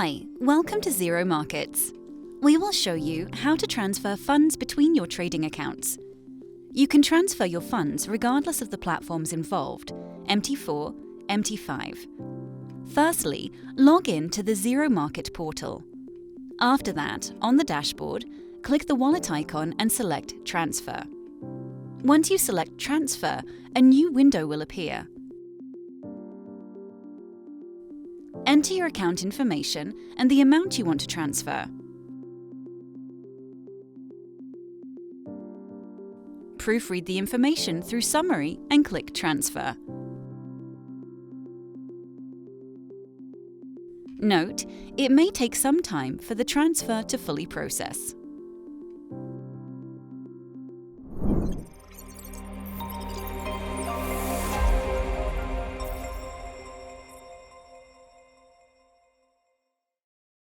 Hi, welcome to Zero Markets. We will show you how to transfer funds between your trading accounts. You can transfer your funds regardless of the platforms involved, MT4, MT5. Firstly, log in to the Zero Market portal. After that, on the dashboard, click the wallet icon and select Transfer. Once you select Transfer, a new window will appear. Enter your account information and the amount you want to transfer. Proofread the information through Summary and click Transfer. Note, it may take some time for the transfer to fully process.